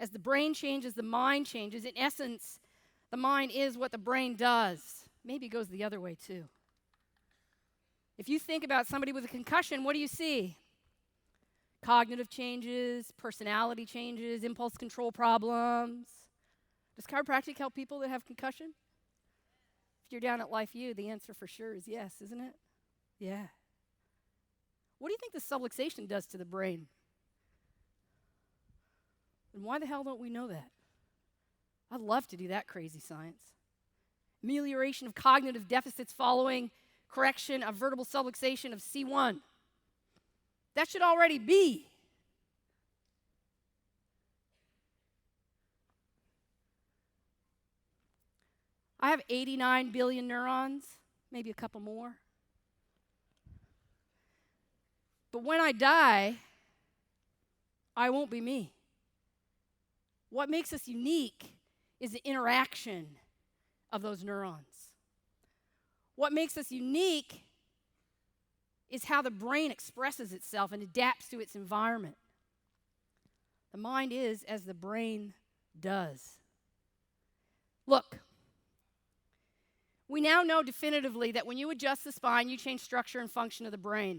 As the brain changes, the mind changes. In essence, the mind is what the brain does. Maybe it goes the other way too. If you think about somebody with a concussion, what do you see? Cognitive changes, personality changes, impulse control problems. Does chiropractic help people that have concussion? If you're down at Life U, the answer for sure is yes, isn't it? Yeah. What do you think the subluxation does to the brain? And why the hell don't we know that? I'd love to do that crazy science. Amelioration of cognitive deficits following correction of vertebral subluxation of C1. That should already be. I have 89 billion neurons, maybe a couple more. But when I die, I won't be me. What makes us unique is the interaction of those neurons. What makes us unique is how the brain expresses itself and adapts to its environment. The mind is as the brain does. Look, we now know definitively that when you adjust the spine, you change structure and function of the brain.